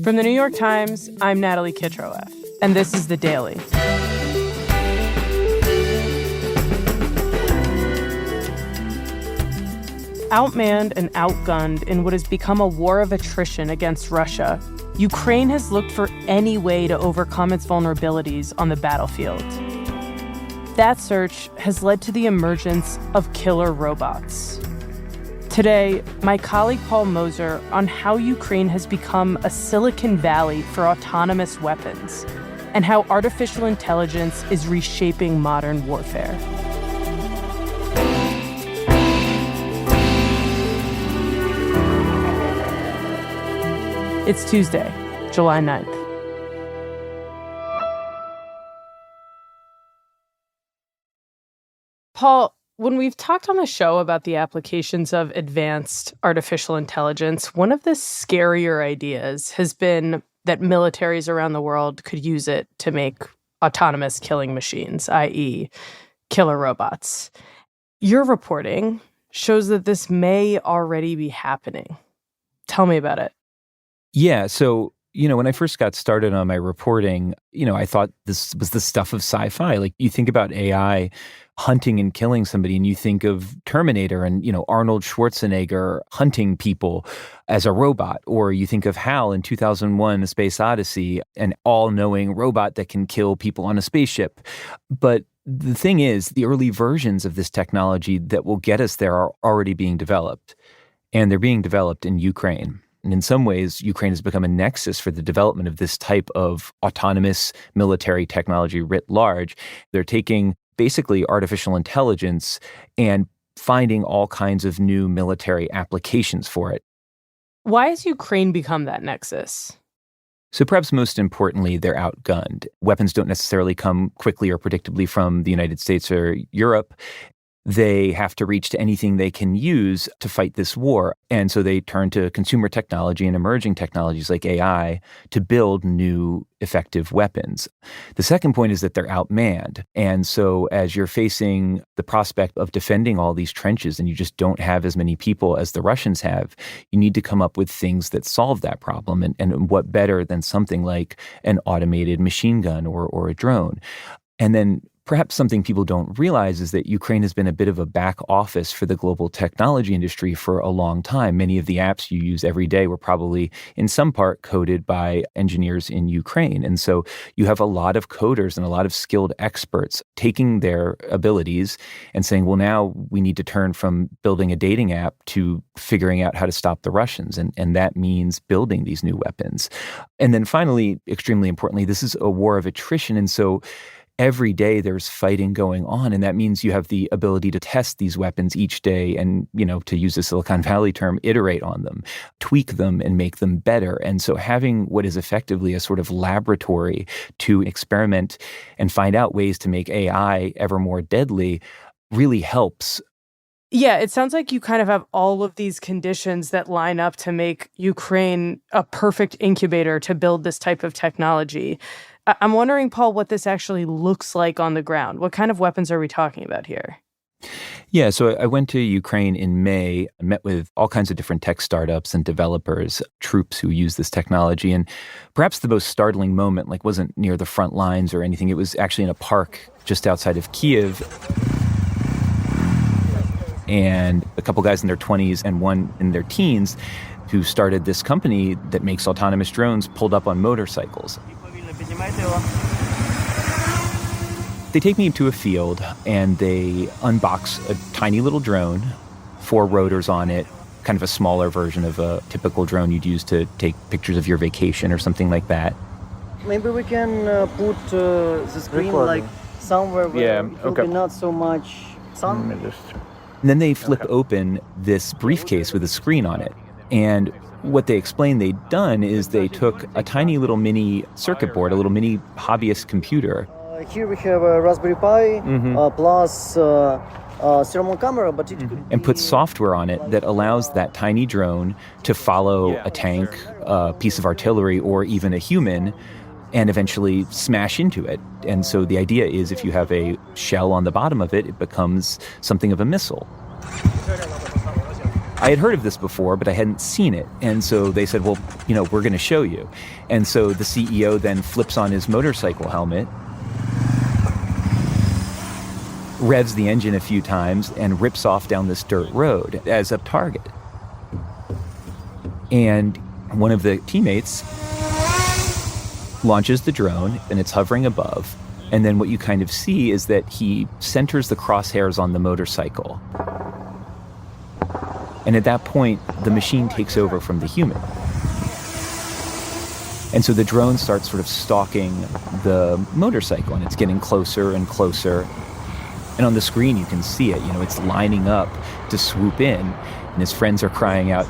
From the New York Times, I'm Natalie Kitroeff, and this is The Daily. Outmanned and outgunned in what has become a war of attrition against Russia, Ukraine has looked for any way to overcome its vulnerabilities on the battlefield. That search has led to the emergence of killer robots. Today, my colleague Paul Mozur on how Ukraine has become a Silicon Valley for autonomous weapons and how artificial intelligence is reshaping modern warfare. It's Tuesday, July 9th. Paul, when we've talked on the show about the applications of advanced artificial intelligence, one of the scarier ideas has been that militaries around the world could use it to make autonomous killing machines, i.e., killer robots. Your reporting shows that this may already be happening. Tell me about it. Yeah. So, when I first got started on my reporting, I thought this was the stuff of sci-fi. Like, you think about AI hunting and killing somebody, and you think of Terminator and, Arnold Schwarzenegger hunting people as a robot. Or you think of HAL in 2001, A Space Odyssey, an all-knowing robot that can kill people on a spaceship. But the thing is, the early versions of this technology that will get us there are already being developed. And they're being developed in Ukraine. And in some ways, Ukraine has become a nexus for the development of this type of autonomous military technology writ large. They're taking basically artificial intelligence and finding all kinds of new military applications for it. Why has Ukraine become that nexus? So perhaps most importantly, they're outgunned. Weapons don't necessarily come quickly or predictably from the United States or Europe. They have to reach to anything they can use to fight this war. And so they turn to consumer technology and emerging technologies like AI to build new effective weapons. The second point is that they're outmanned. And so as you're facing the prospect of defending all these trenches and you just don't have as many people as the Russians have, you need to come up with things that solve that problem. And what better than something like an automated machine gun or a drone? And then perhaps something people don't realize is that Ukraine has been a bit of a back office for the global technology industry for a long time. Many of the apps you use every day were probably in some part coded by engineers in Ukraine. And so you have a lot of coders and a lot of skilled experts taking their abilities and saying, well, now we need to turn from building a dating app to figuring out how to stop the Russians. And that means building these new weapons. And then finally, extremely importantly, this is a war of attrition. And so every day there's fighting going on, and that means you have the ability to test these weapons each day and, to use the Silicon Valley term, iterate on them, tweak them and make them better. And so having what is effectively a sort of laboratory to experiment and find out ways to make AI ever more deadly really helps. Yeah, it sounds like you kind of have all of these conditions that line up to make Ukraine a perfect incubator to build this type of technology. I'm wondering, Paul, what this actually looks like on the ground. What kind of weapons are we talking about here? Yeah, so I went to Ukraine in May and met with all kinds of different tech startups and developers, troops who use this technology. And perhaps the most startling moment wasn't near the front lines or anything. It was actually in a park just outside of Kyiv. And a couple guys in their 20s and one in their teens who started this company that makes autonomous drones pulled up on motorcycles. They take me to a field and they unbox a tiny little drone, 4 rotors on it, kind of a smaller version of a typical drone you'd use to take pictures of your vacation or something like that. Maybe we can put the screen somewhere where it will be not so much sun. And then they flip open this briefcase with a screen on it. And what they explained they'd done is they took a tiny little mini circuit board, a little mini hobbyist computer. Here we have a Raspberry Pi plus thermal camera, but it could and put software on it that allows that tiny drone to follow a tank, a piece of artillery, or even a human, and eventually smash into it. And so the idea is if you have a shell on the bottom of it, it becomes something of a missile. I had heard of this before, but I hadn't seen it. And so they said, well, we're going to show you. And so the CEO then flips on his motorcycle helmet, revs the engine a few times, and rips off down this dirt road as a target. And one of the teammates launches the drone, and it's hovering above. And then what you kind of see is that he centers the crosshairs on the motorcycle. And at that point, the machine takes over from the human. And so the drone starts sort of stalking the motorcycle, and it's getting closer and closer. And on the screen, you can see it. It's lining up to swoop in. And his friends are crying out,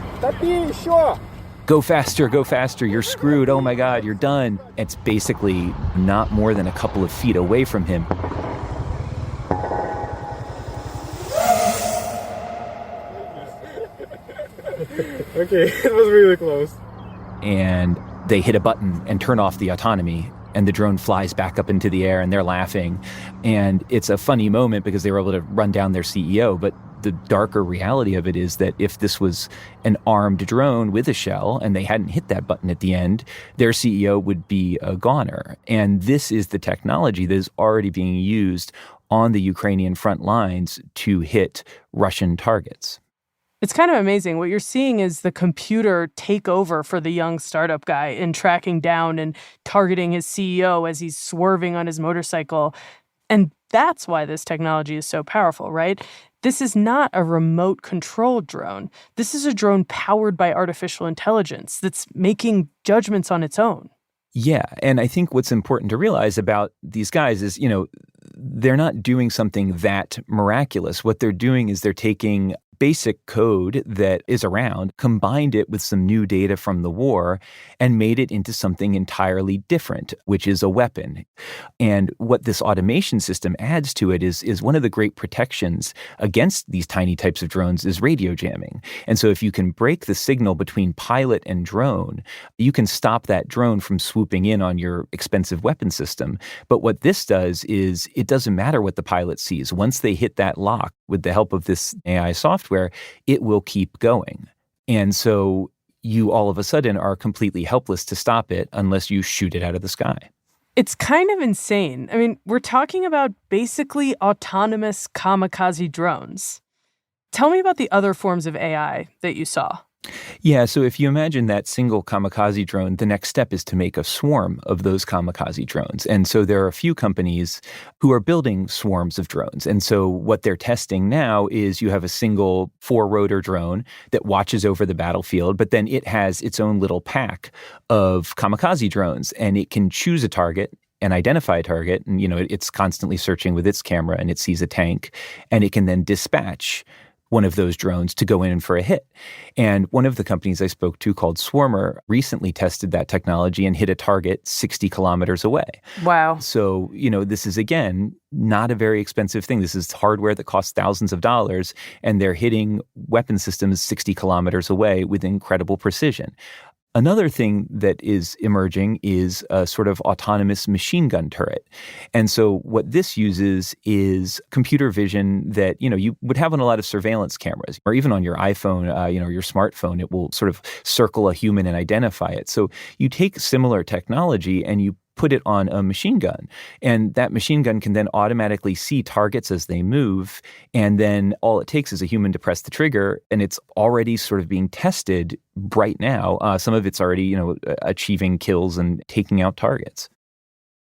go faster, you're screwed, oh my God, you're done. It's basically not more than a couple of feet away from him. Okay, it was really close. And they hit a button and turn off the autonomy, and the drone flies back up into the air, and they're laughing. And it's a funny moment because they were able to run down their CEO, but the darker reality of it is that if this was an armed drone with a shell and they hadn't hit that button at the end, their CEO would be a goner. And this is the technology that is already being used on the Ukrainian front lines to hit Russian targets. It's kind of amazing. What you're seeing is the computer take over for the young startup guy in tracking down and targeting his CEO as he's swerving on his motorcycle. And that's why this technology is so powerful, right? This is not a remote control drone. This is a drone powered by artificial intelligence that's making judgments on its own. Yeah, and I think what's important to realize about these guys is, they're not doing something that miraculous. What they're doing is they're taking basic code that is around, combined it with some new data from the war, and made it into something entirely different, which is a weapon. And what this automation system adds to it is one of the great protections against these tiny types of drones is radio jamming. And so if you can break the signal between pilot and drone, you can stop that drone from swooping in on your expensive weapon system. But what this does is it doesn't matter what the pilot sees. Once they hit that lock with the help of this AI software, it will keep going. And so you all of a sudden are completely helpless to stop it unless you shoot it out of the sky. It's kind of insane. I mean, we're talking about basically autonomous kamikaze drones. Tell me about the other forms of AI that you saw. Yeah, so if you imagine that single kamikaze drone, the next step is to make a swarm of those kamikaze drones. And so there are a few companies who are building swarms of drones. And so what they're testing now is you have a single 4-rotor drone that watches over the battlefield, but then it has its own little pack of kamikaze drones, and it can choose a target and identify a target. And, it's constantly searching with its camera, and it sees a tank, and it can then dispatch one of those drones to go in for a hit. And one of the companies I spoke to called Swarmer recently tested that technology and hit a target 60 kilometers away. Wow. So, this is, again, not a very expensive thing. This is hardware that costs thousands of dollars, and they're hitting weapon systems 60 kilometers away with incredible precision. Another thing that is emerging is a sort of autonomous machine gun turret. And so what this uses is computer vision that, you would have on a lot of surveillance cameras, or even on your iPhone, your smartphone, it will sort of circle a human and identify it. So you take similar technology and you put it on a machine gun. And that machine gun can then automatically see targets as they move. And then all it takes is a human to press the trigger, and it's already sort of being tested right now. Some of it's already, achieving kills and taking out targets.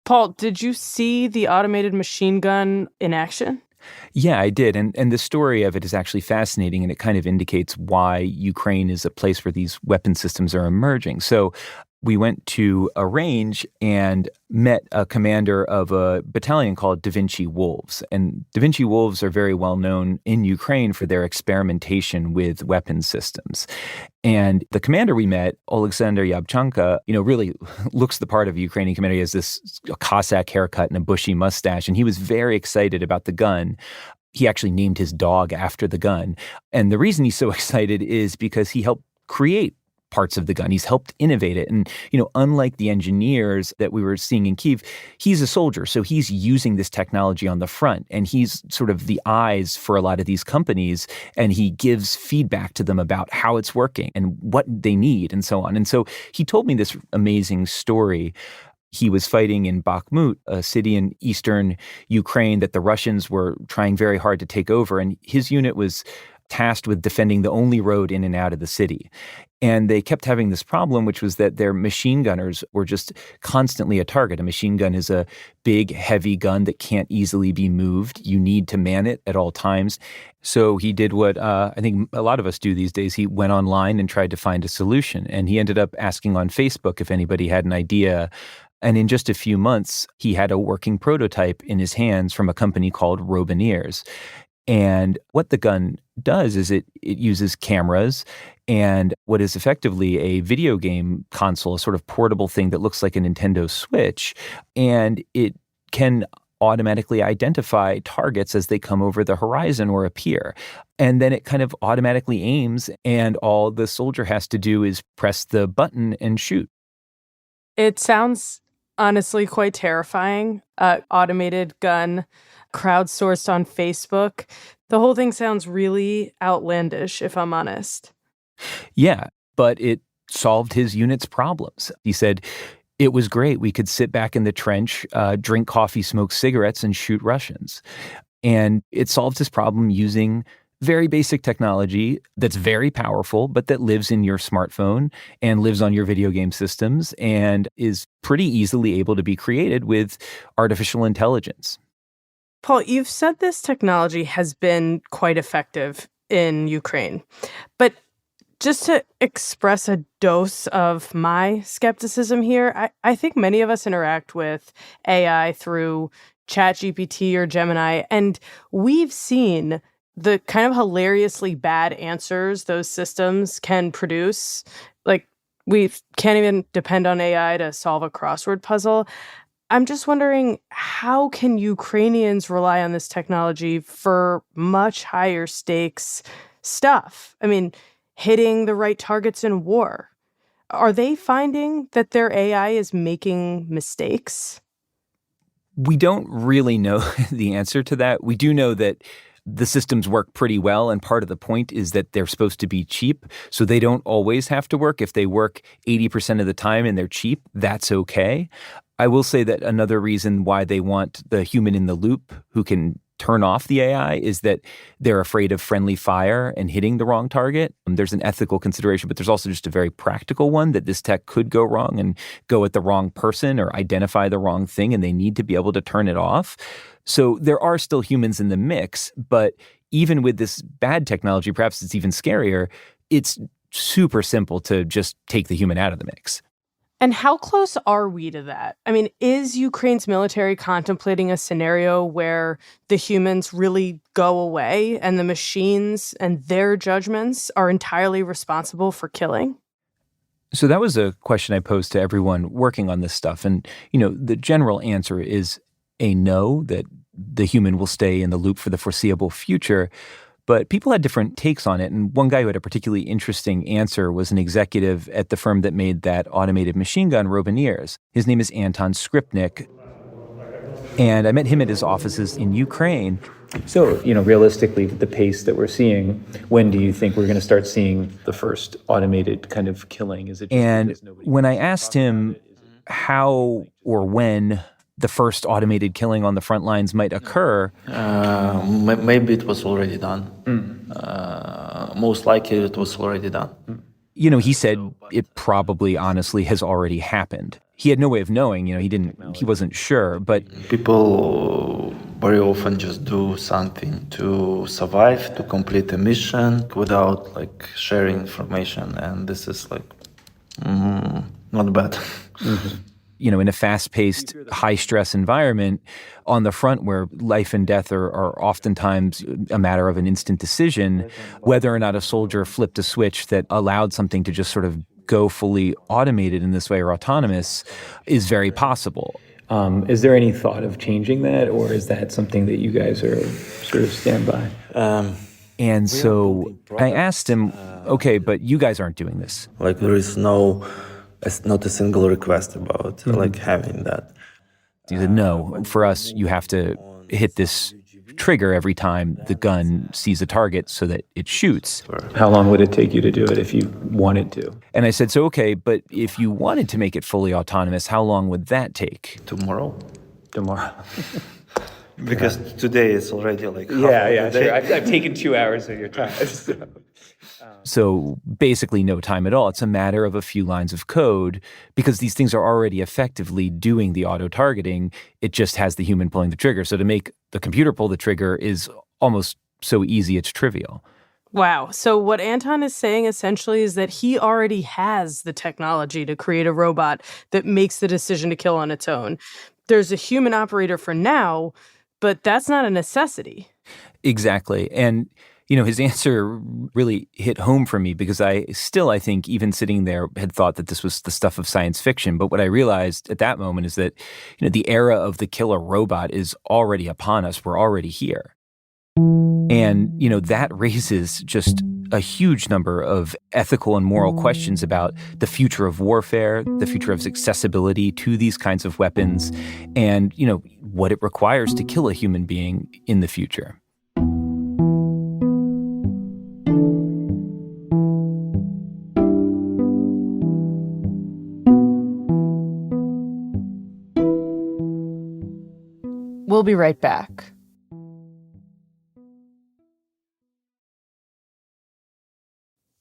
Paul, did you see the automated machine gun in action? Yeah, I did. And the story of it is actually fascinating, and it kind of indicates why Ukraine is a place where these weapon systems are emerging. So we went to a range and met a commander of a battalion called Da Vinci Wolves. And Da Vinci Wolves are very well known in Ukraine for their experimentation with weapon systems. And the commander we met, Alexander Yabchenko, really looks the part of a Ukrainian commander. He has this Cossack haircut and a bushy mustache, and he was very excited about the gun. He actually named his dog after the gun. And the reason he's so excited is because he helped create parts of the gun. He's helped innovate it. And, unlike the engineers that we were seeing in Kyiv, he's a soldier. So he's using this technology on the front, and he's sort of the eyes for a lot of these companies, and he gives feedback to them about how it's working and what they need and so on. And so he told me this amazing story. He was fighting in Bakhmut, a city in eastern Ukraine that the Russians were trying very hard to take over. And his unit was tasked with defending the only road in and out of the city. And they kept having this problem, which was that their machine gunners were just constantly a target. A machine gun is a big, heavy gun that can't easily be moved. You need to man it at all times. So he did what I think a lot of us do these days. He went online and tried to find a solution. And he ended up asking on Facebook if anybody had an idea. And in just a few months, he had a working prototype in his hands from a company called Robiniers. And what the gun does is it uses cameras and what is effectively a video game console, a sort of portable thing that looks like a Nintendo Switch. And it can automatically identify targets as they come over the horizon or appear. And then it kind of automatically aims, and all the soldier has to do is press the button and shoot. It sounds honestly quite terrifying. Automated gun, crowdsourced on Facebook. The whole thing sounds really outlandish, if I'm honest. Yeah, but it solved his unit's problems. He said, it was great. We could sit back in the trench, drink coffee, smoke cigarettes, and shoot Russians. And it solved his problem using very basic technology that's very powerful, but that lives in your smartphone and lives on your video game systems and is pretty easily able to be created with artificial intelligence. Paul, you've said this technology has been quite effective in Ukraine, but just to express a dose of my skepticism here, I think many of us interact with AI through ChatGPT or Gemini, and we've seen the kind of hilariously bad answers those systems can produce. Like, we can't even depend on AI to solve a crossword puzzle. I'm just wondering, how can Ukrainians rely on this technology for much higher stakes stuff? I mean, hitting the right targets in war. Are they finding that their AI is making mistakes? We don't really know the answer to that. We do know that the systems work pretty well, and part of the point is that they're supposed to be cheap, so they don't always have to work. If they work 80% of the time and they're cheap, that's okay. I will say that another reason why they want the human in the loop who can turn off the AI is that they're afraid of friendly fire and hitting the wrong target. There's an ethical consideration, but there's also just a very practical one that this tech could go wrong and go at the wrong person or identify the wrong thing, and they need to be able to turn it off. So there are still humans in the mix, but even with this bad technology, perhaps it's even scarier, it's super simple to just take the human out of the mix. And how close are we to that? I mean, is Ukraine's military contemplating a scenario where the humans really go away and the machines and their judgments are entirely responsible for killing? So that was a question I posed to everyone working on this stuff. And, the general answer is a no, that the human will stay in the loop for the foreseeable future. But people had different takes on it. And one guy who had a particularly interesting answer was an executive at the firm that made that automated machine gun, Robiniers. His name is Anton Skripnik. And I met him at his offices in Ukraine. So, realistically, the pace that we're seeing, when do you think we're going to start seeing the first automated kind of killing? Is it? And when I asked him how or when the first automated killing on the front lines might occur, maybe it was already done. Most likely it was already done. He said it probably honestly has already happened. He had no way of knowing, he wasn't sure, but people very often just do something to survive, to complete a mission without sharing information. And this is not bad. Mm-hmm. In a fast-paced, high-stress environment on the front where life and death are oftentimes a matter of an instant decision, whether or not a soldier flipped a switch that allowed something to just sort of go fully automated in this way or autonomous is very possible. Is there any thought of changing that, or is that something that you guys are sort of stand by? And so I asked him, okay, but you guys aren't doing this. Like there is not a single request about like having that. He said, no, for us, you have to hit this trigger every time the gun sees a target so that it shoots. How long would it take you to do it if you wanted to? And I said, so, okay, but if you wanted to make it fully autonomous, how long would that take? Tomorrow. Because today it's already like Sure. I've taken 2 hours of your time. So basically no time at all. It's a matter of a few lines of code because these things are already effectively doing the auto-targeting. It just has the human pulling the trigger. So to make the computer pull the trigger is almost so easy it's trivial. Wow. So what Anton is saying essentially is that he already has the technology to create a robot that makes the decision to kill on its own. There's a human operator for now, but that's not a necessity. Exactly. And his answer really hit home for me because I think, even sitting there, had thought that this was the stuff of science fiction. But what I realized at that moment is that, the era of the killer robot is already upon us. We're already here. And, that raises just a huge number of ethical and moral questions about the future of warfare, the future of accessibility to these kinds of weapons, and, what it requires to kill a human being in the future. We'll be right back.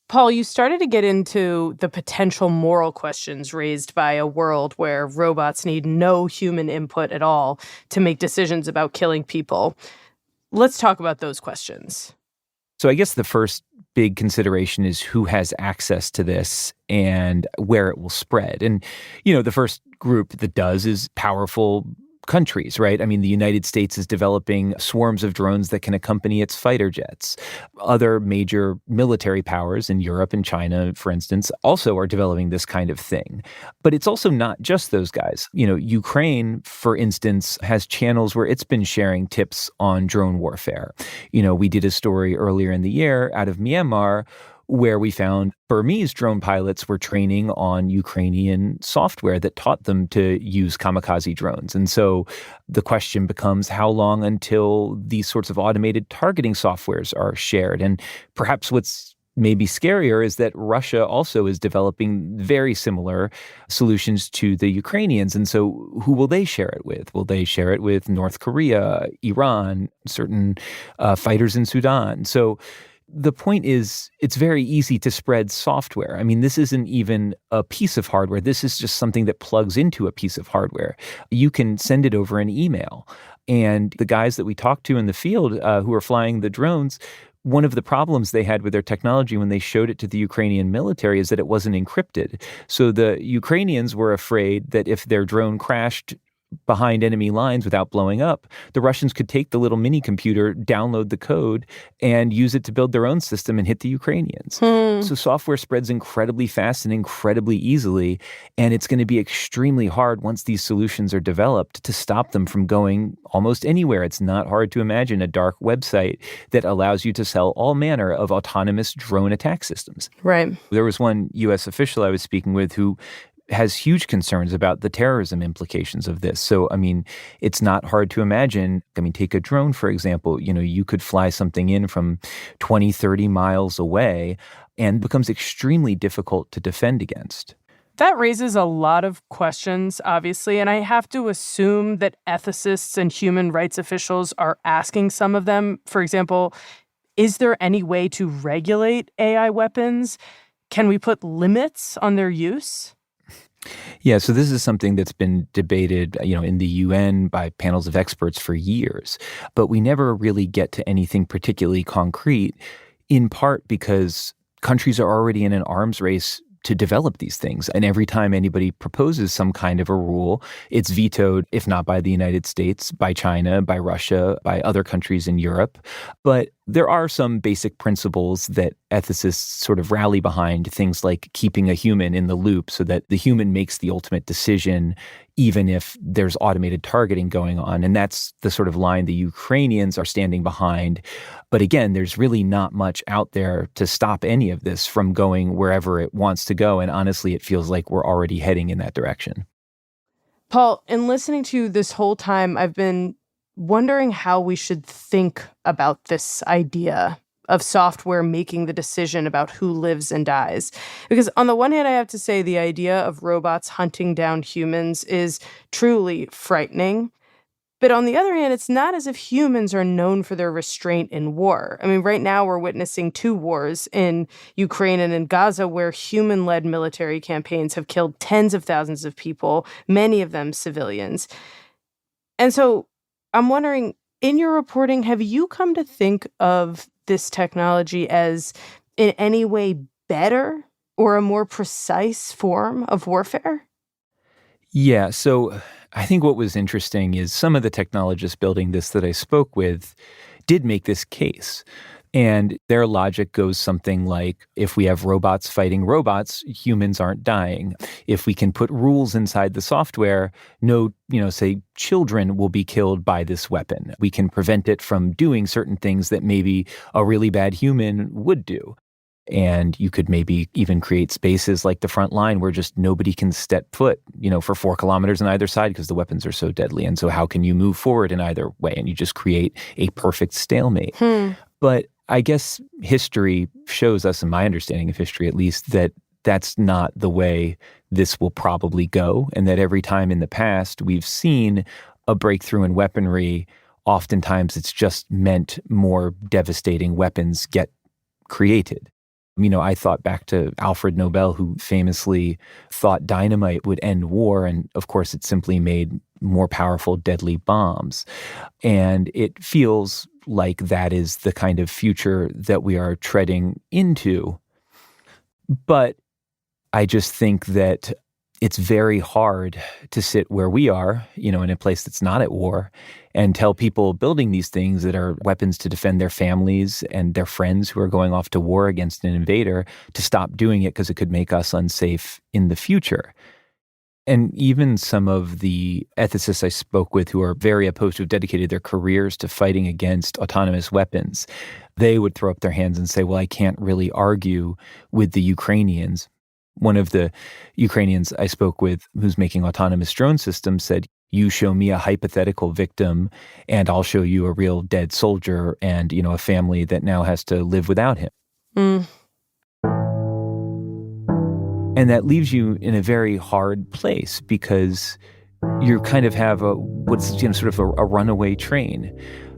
Paul, you started to get into the potential moral questions raised by a world where robots need no human input at all to make decisions about killing people. Let's talk about those questions. So I guess the first big consideration is who has access to this and where it will spread. And, the first group that does is powerful countries, right? I mean, the United States is developing swarms of drones that can accompany its fighter jets. Other major military powers in Europe and China, for instance, also are developing this kind of thing. But it's also not just those guys. Ukraine, for instance, has channels where it's been sharing tips on drone warfare. We did a story earlier in the year out of Myanmar where we found Burmese drone pilots were training on Ukrainian software that taught them to use kamikaze drones. And so the question becomes how long until these sorts of automated targeting softwares are shared? And perhaps what's maybe scarier is that Russia also is developing very similar solutions to the Ukrainians. And so who will they share it with? Will they share it with North Korea, Iran, certain fighters in Sudan? So the point is, it's very easy to spread software. I mean, this isn't even a piece of hardware. This is just something that plugs into a piece of hardware. You can send it over an email. And the guys that we talked to in the field who are flying the drones, one of the problems they had with their technology when they showed it to the Ukrainian military is that it wasn't encrypted. So the Ukrainians were afraid that if their drone crashed behind enemy lines without blowing up, the Russians could take the little mini computer, download the code, and use it to build their own system and hit the Ukrainians. So software spreads incredibly fast and incredibly easily, and it's going to be extremely hard once these solutions are developed to stop them from going almost anywhere. It's not hard to imagine a dark website that allows you to sell all manner of autonomous drone attack systems. Right. There was one U.S. official I was speaking with who has huge concerns about the terrorism implications of this. So, I mean, it's not hard to imagine. I mean, take a drone, for example. You could fly something in from 20, 30 miles away and becomes extremely difficult to defend against. That raises a lot of questions, obviously, and I have to assume that ethicists and human rights officials are asking some of them. For example, is there any way to regulate AI weapons? Can we put limits on their use? Yeah, so this is something that's been debated, in the UN by panels of experts for years, but we never really get to anything particularly concrete, in part because countries are already in an arms race to develop these things. And every time anybody proposes some kind of a rule, it's vetoed, if not by the United States, by China, by Russia, by other countries in Europe. But There are some basic principles that ethicists sort of rally behind, things like keeping a human in the loop so that the human makes the ultimate decision, even if there's automated targeting going on. And that's the sort of line the Ukrainians are standing behind. But again, there's really not much out there to stop any of this from going wherever it wants to go. And honestly, it feels like we're already heading in that direction. Paul, in listening to you this whole time, I've been wondering how we should think about this idea of software making the decision about who lives and dies. Because on the one hand, I have to say the idea of robots hunting down humans is truly frightening. But on the other hand, it's not as if humans are known for their restraint in war. I mean, right now we're witnessing 2 wars in Ukraine and in Gaza where human-led military campaigns have killed tens of thousands of people, many of them civilians. And so I'm wondering, in your reporting, have you come to think of this technology as in any way better or a more precise form of warfare? Yeah, so I think what was interesting is some of the technologists building this that I spoke with did make this case. And their logic goes something like, if we have robots fighting robots, humans aren't dying. If we can put rules inside the software, no, say children will be killed by this weapon. We can prevent it from doing certain things that maybe a really bad human would do. And you could maybe even create spaces like the front line where just nobody can step foot, for 4 kilometers on either side because the weapons are so deadly. And so how can you move forward in either way? And you just create a perfect stalemate. But I guess history shows us, in my understanding of history at least, that that's not the way this will probably go. And that every time in the past we've seen a breakthrough in weaponry, oftentimes it's just meant more devastating weapons get created. I thought back to Alfred Nobel, who famously thought dynamite would end war. And of course, it simply made more powerful, deadly bombs. And it feels like that is the kind of future that we are treading into. But I just think that it's very hard to sit where we are, in a place that's not at war, and tell people building these things that are weapons to defend their families and their friends who are going off to war against an invader to stop doing it because it could make us unsafe in the future. And even some of the ethicists I spoke with who are very opposed, who have dedicated their careers to fighting against autonomous weapons, they would throw up their hands and say, well, I can't really argue with the Ukrainians. One of the Ukrainians I spoke with who's making autonomous drone systems said, you show me a hypothetical victim and I'll show you a real dead soldier and, a family that now has to live without him. And that leaves you in a very hard place because you kind of have sort of a runaway train.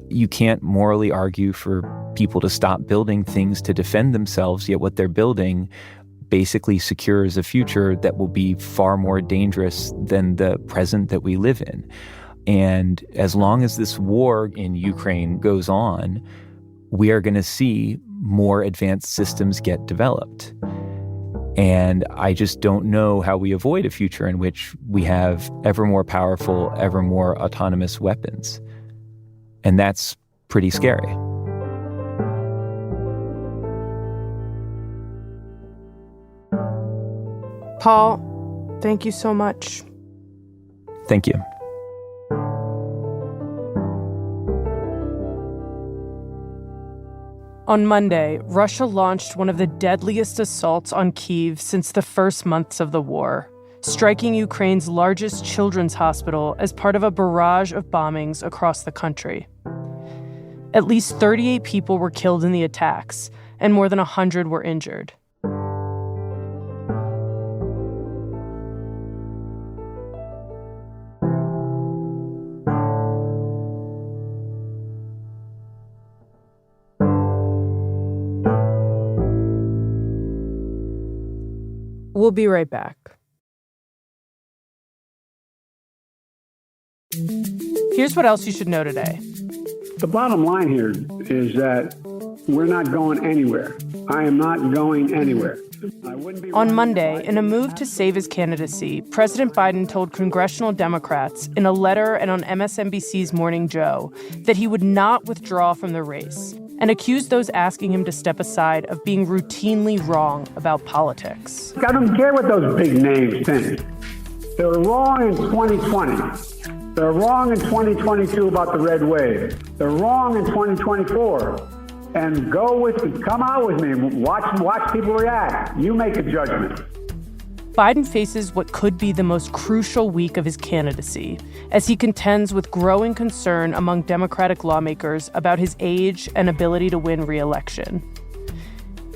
You can't morally argue for people to stop building things to defend themselves, yet what they're building basically secures a future that will be far more dangerous than the present that we live in. And as long as this war in Ukraine goes on, we are going to see more advanced systems get developed. And I just don't know how we avoid a future in which we have ever more powerful, ever more autonomous weapons. And that's pretty scary. Paul, thank you so much. Thank you. On Monday, Russia launched one of the deadliest assaults on Kyiv since the first months of the war, striking Ukraine's largest children's hospital as part of a barrage of bombings across the country. At least 38 people were killed in the attacks, and more than 100 were injured. We'll be right back. Here's what else you should know today. The bottom line here is that we're not going anywhere. I am not going anywhere. On Monday, in a move to save his candidacy, President Biden told congressional Democrats in a letter and on MSNBC's Morning Joe that he would not withdraw from the race, and accused those asking him to step aside of being routinely wrong about politics. I don't care what those big names think. They were wrong in 2020. They're wrong in 2022 about the red wave. They're wrong in 2024. And come out with me. Watch people react. You make a judgment. Biden faces what could be the most crucial week of his candidacy as he contends with growing concern among Democratic lawmakers about his age and ability to win re-election.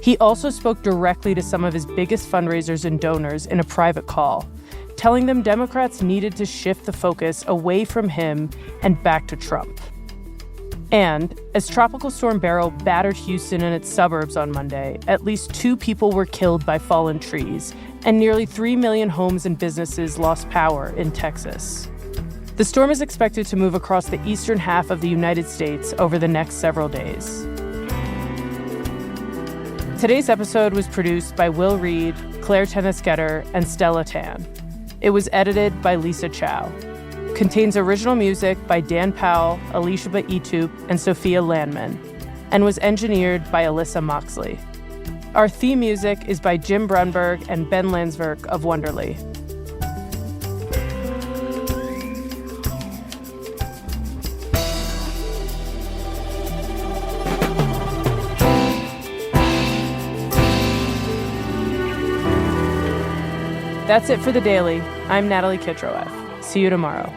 He also spoke directly to some of his biggest fundraisers and donors in a private call, telling them Democrats needed to shift the focus away from him and back to Trump. And as Tropical Storm Beryl battered Houston and its suburbs on Monday, at least 2 people were killed by fallen trees, and nearly 3 million homes and businesses lost power in Texas. The storm is expected to move across the eastern half of the United States over the next several days. Today's episode was produced by Will Reed, Claire Tennisgetter, and Stella Tan. It was edited by Lisa Chow. Contains original music by Dan Powell, Alicia Baitup, and Sophia Landman, and was engineered by Alyssa Moxley. Our theme music is by Jim Brunberg and Ben Landsverk of Wonderly. That's it for The Daily. I'm Natalie Kitroeff. See you tomorrow.